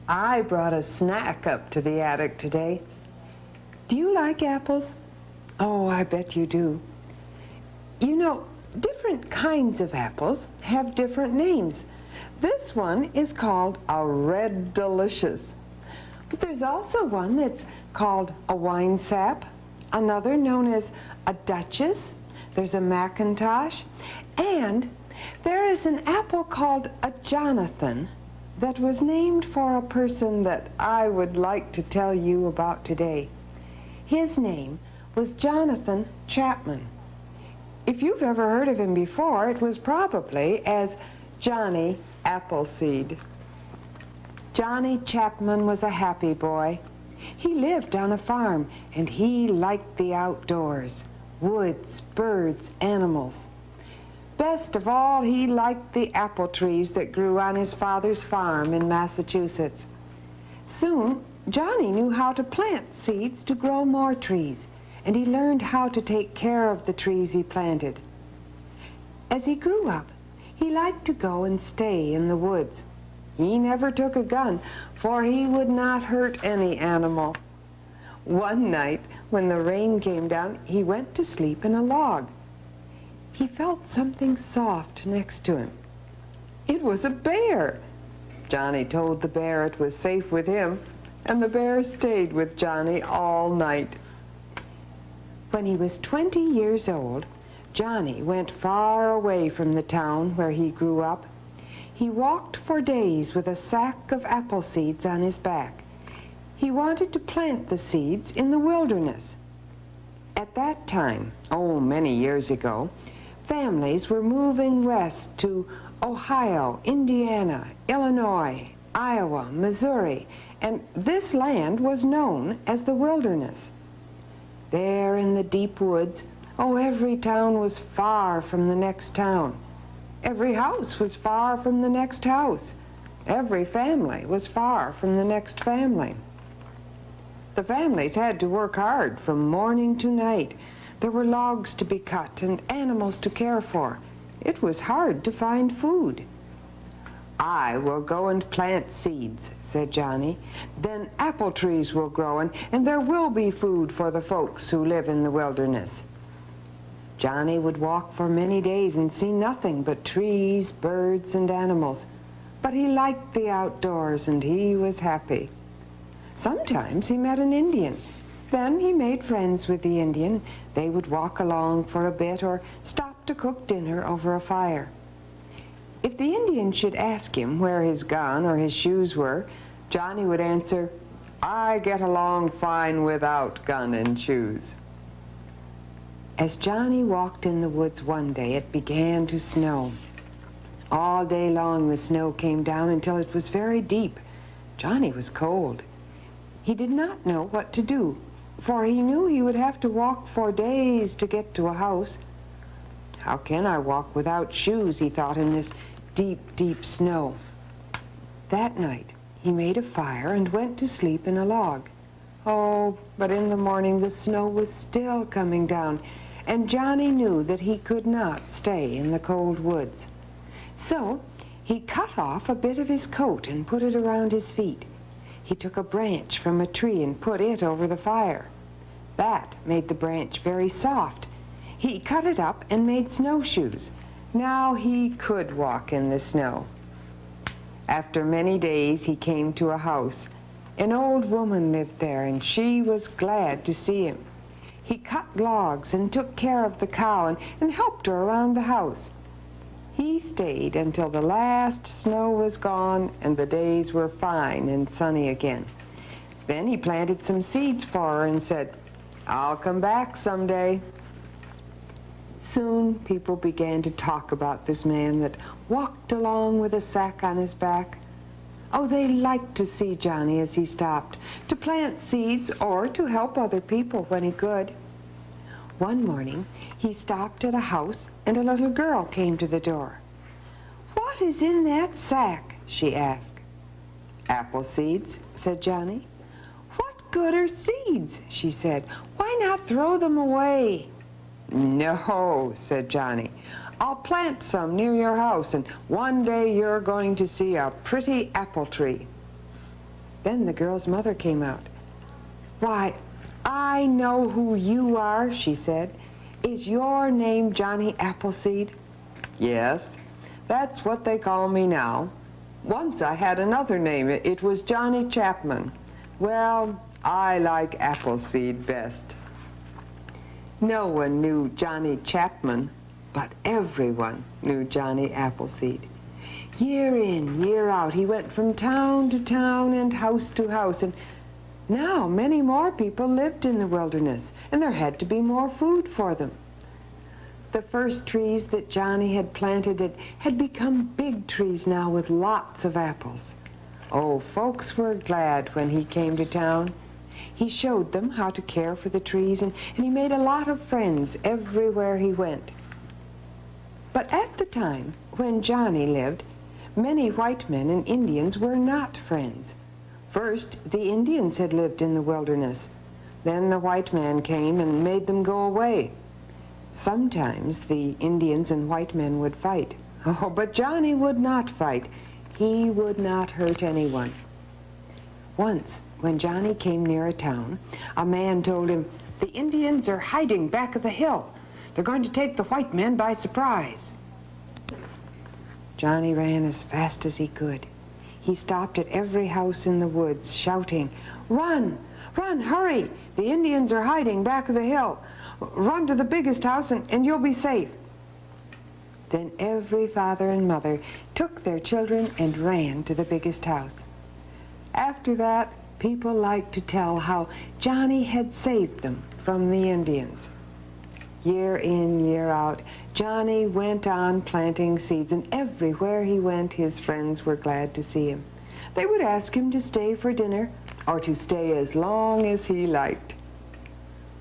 I brought a snack up to the attic today. Do you like apples? Oh, I bet you do. You know, different kinds of apples have different names. This one is called a Red Delicious. But there's also one that's called a wine sap, another known as a Duchess, there's a Macintosh, and there is an apple called a Jonathan that was named for a person that I would like to tell you about today. His name was Jonathan Chapman. If you've ever heard of him before, it was probably as Johnny Appleseed. Johnny Chapman was a happy boy. He lived on a farm, and he liked the outdoors, woods, birds, animals. Best of all, he liked the apple trees that grew on his father's farm in Massachusetts. Soon, Johnny knew how to plant seeds to grow more trees, and he learned how to take care of the trees he planted. As he grew up, he liked to go and stay in the woods. He never took a gun, for he would not hurt any animal. One night, when the rain came down, he went to sleep in a log. He felt something soft next to him. It was a bear. Johnny told the bear it was safe with him, and the bear stayed with Johnny all night. When he was 20 years old, Johnny went far away from the town where he grew up. He walked for days with a sack of apple seeds on his back. He wanted to plant the seeds in the wilderness. At that time, oh, many years ago, families were moving west to Ohio, Indiana, Illinois, Iowa, Missouri, and this land was known as the wilderness. There in the deep woods, oh, every town was far from the next town. Every house was far from the next house. Every family was far from the next family. The families had to work hard from morning to night. There were logs to be cut and animals to care for. It was hard to find food. I will go and plant seeds, said Johnny. Then apple trees will grow, and there will be food for the folks who live in the wilderness. Johnny would walk for many days and see nothing but trees, birds, and animals. But he liked the outdoors, and he was happy. Sometimes he met an Indian. Then he made friends with the Indian. They would walk along for a bit or stop to cook dinner over a fire. If the Indian should ask him where his gun or his shoes were, Johnny would answer, "I get along fine without gun and shoes." As Johnny walked in the woods one day, it began to snow. All day long the snow came down until it was very deep. Johnny was cold. He did not know what to do, for he knew he would have to walk for days to get to a house. How can I walk without shoes, he thought, in this deep, deep snow. That night he made a fire and went to sleep in a log. Oh, but in the morning the snow was still coming down, and Johnny knew that he could not stay in the cold woods. So he cut off a bit of his coat and put it around his feet. He took a branch from a tree and put it over the fire. That made the branch very soft. He cut it up and made snowshoes. Now he could walk in the snow. After many days he came to a house. An old woman lived there, and she was glad to see him. He cut logs and took care of the cow and helped her around the house. He stayed until the last snow was gone and the days were fine and sunny again. Then he planted some seeds for her and said, "I'll come back someday." Soon people began to talk about this man that walked along with a sack on his back. Oh, they liked to see Johnny as he stopped, to plant seeds or to help other people when he could. One morning, he stopped at a house and a little girl came to the door. "What is in that sack?" she asked. "Apple seeds," said Johnny. "What good are seeds?" she said. "Why not throw them away?" "No," said Johnny. "I'll plant some near your house, and one day you're going to see a pretty apple tree." Then the girl's mother came out. "Why, I know who you are," she said. "Is your name Johnny Appleseed?" "Yes, that's what they call me now. Once I had another name. It was Johnny Chapman. Well, I like Appleseed best." No one knew Johnny Chapman, but everyone knew Johnny Appleseed. Year in, year out, he went from town to town and house to house, and now many more people lived in the wilderness, and there had to be more food for them. The first trees that Johnny had planted had become big trees now with lots of apples. Oh, folks were glad when he came to town. He showed them how to care for the trees, and he made a lot of friends everywhere he went. But at the time when Johnny lived, many white men and Indians were not friends. First, the Indians had lived in the wilderness. Then the white man came and made them go away. Sometimes the Indians and white men would fight. Oh, but Johnny would not fight. He would not hurt anyone. Once, when Johnny came near a town, a man told him, "The Indians are hiding back of the hill. They're going to take the white men by surprise." Johnny ran as fast as he could. He stopped at every house in the woods, shouting, "Run! Run! Hurry! The Indians are hiding back of the hill. Run to the biggest house and you'll be safe." Then every father and mother took their children and ran to the biggest house. After that, people liked to tell how Johnny had saved them from the Indians. Year in, year out, Johnny went on planting seeds, and everywhere he went, his friends were glad to see him. They would ask him to stay for dinner or to stay as long as he liked.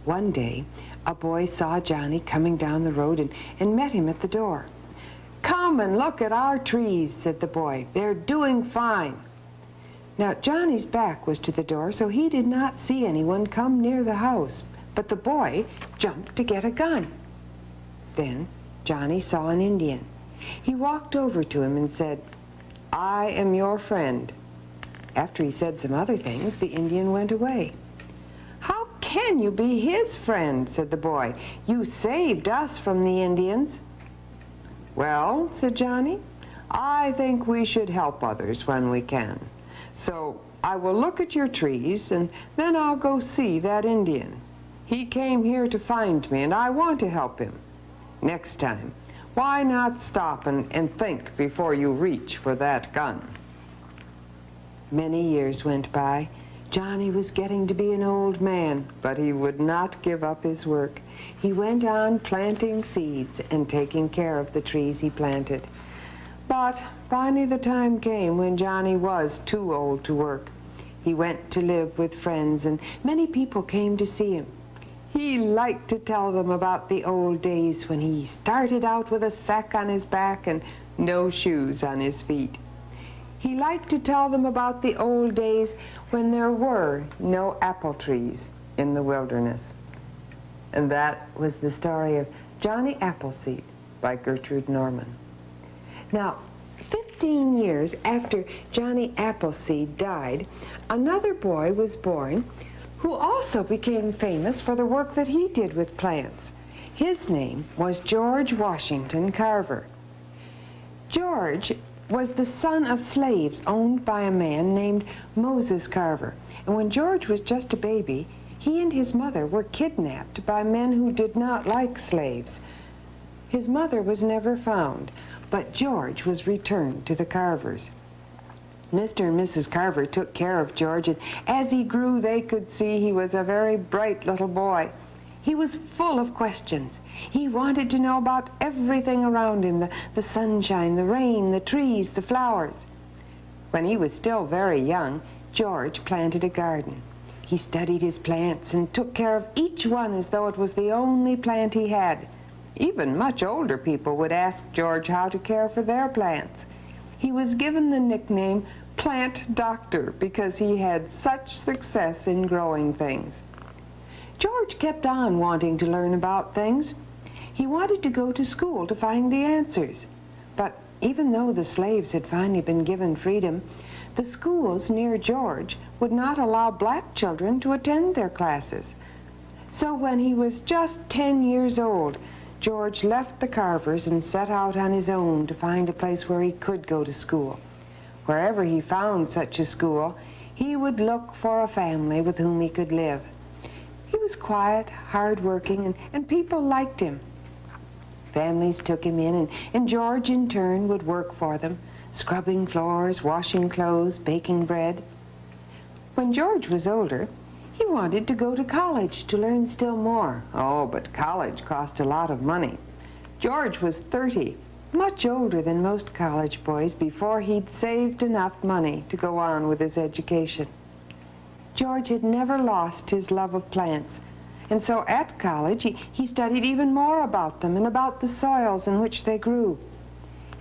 One day, a boy saw Johnny coming down the road and met him at the door. "Come and look at our trees," said the boy. "They're doing fine." Now, Johnny's back was to the door, so he did not see anyone come near the house. But the boy jumped to get a gun. Then Johnny saw an Indian. He walked over to him and said, "I am your friend." After he said some other things, the Indian went away. "How can you be his friend?" said the boy. "You saved us from the Indians." "Well," said Johnny, "I think we should help others when we can. So I will look at your trees, and then I'll go see that Indian. He came here to find me, and I want to help him. Next time, why not stop and think before you reach for that gun?" Many years went by. Johnny was getting to be an old man, but he would not give up his work. He went on planting seeds and taking care of the trees he planted. But finally the time came when Johnny was too old to work. He went to live with friends, and many people came to see him. He liked to tell them about the old days when he started out with a sack on his back and no shoes on his feet. He liked to tell them about the old days when there were no apple trees in the wilderness. And that was the story of Johnny Appleseed by Gertrude Norman. Now, 15 years after Johnny Appleseed died, another boy was born who also became famous for the work that he did with plants. His name was George Washington Carver. George was the son of slaves owned by a man named Moses Carver. And when George was just a baby, he and his mother were kidnapped by men who did not like slaves. His mother was never found, but George was returned to the Carvers. Mr. and Mrs. Carver took care of George, and as he grew, they could see he was a very bright little boy. He was full of questions. He wanted to know about everything around him, the sunshine, the rain, the trees, the flowers. When he was still very young, George planted a garden. He studied his plants and took care of each one as though it was the only plant he had. Even much older people would ask George how to care for their plants. He was given the nickname Plant Doctor because he had such success in growing things. George kept on wanting to learn about things. He wanted to go to school to find the answers. But even though the slaves had finally been given freedom, The schools near George would not allow black children to attend their classes. So when he was just 10 years old, George left the Carvers and set out on his own to find a place where he could go to school. Wherever he found such a school, he would look for a family with whom he could live. He was quiet, hard-working, and people liked him. Families took him in, and George in turn would work for them, scrubbing floors, washing clothes, baking bread. When George was older, he wanted to go to college to learn still more. Oh, but college cost a lot of money. George was 30, much older than most college boys, before he'd saved enough money to go on with his education. George had never lost his love of plants, and so at college he studied even more about them and about the soils in which they grew.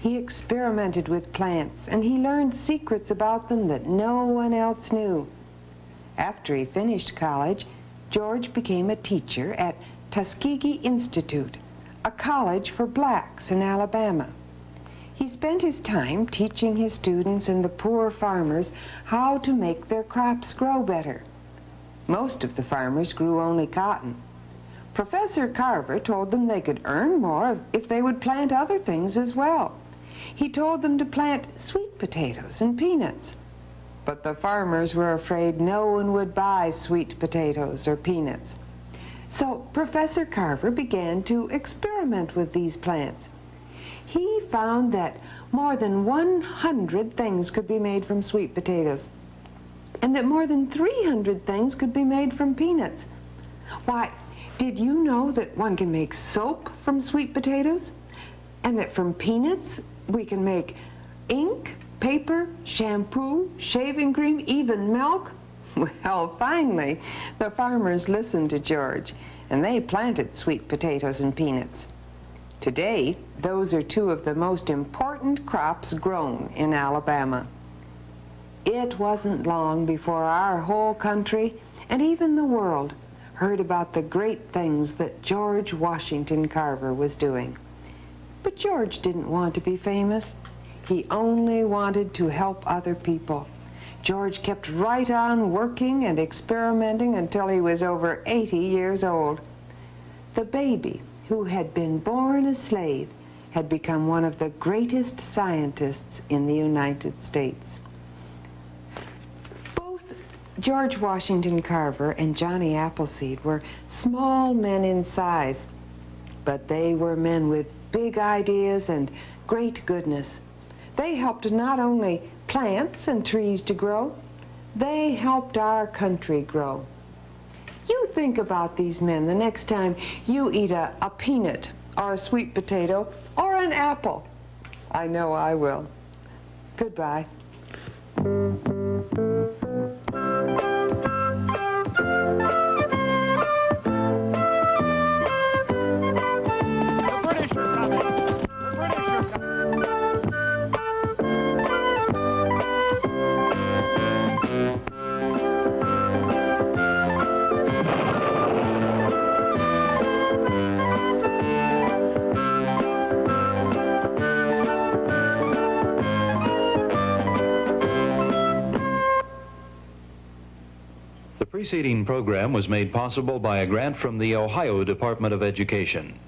He experimented with plants, and he learned secrets about them that no one else knew. After he finished college, George became a teacher at Tuskegee Institute, a college for blacks in Alabama. He spent his time teaching his students and the poor farmers how to make their crops grow better. Most of the farmers grew only cotton. Professor Carver told them they could earn more if they would plant other things as well. He told them to plant sweet potatoes and peanuts. But the farmers were afraid no one would buy sweet potatoes or peanuts. So Professor Carver began to experiment with these plants. He found that more than 100 things could be made from sweet potatoes, and that more than 300 things could be made from peanuts. Why, did you know that one can make soap from sweet potatoes? And that from peanuts we can make ink, paper, shampoo, shaving cream, even milk? Well, finally, the farmers listened to George, and they planted sweet potatoes and peanuts. Today, those are two of the most important crops grown in Alabama. It wasn't long before our whole country, and even the world, heard about the great things that George Washington Carver was doing. But George didn't want to be famous. He only wanted to help other people. George kept right on working and experimenting until he was over 80 years old. The baby, who had been born a slave, had become one of the greatest scientists in the United States. Both George Washington Carver and Johnny Appleseed were small men in size, but they were men with big ideas and great goodness. They helped not only plants and trees to grow, they helped our country grow. You think about these men the next time you eat a peanut or a sweet potato or an apple. I know I will. Goodbye. The preceding program was made possible by a grant from the Ohio Department of Education.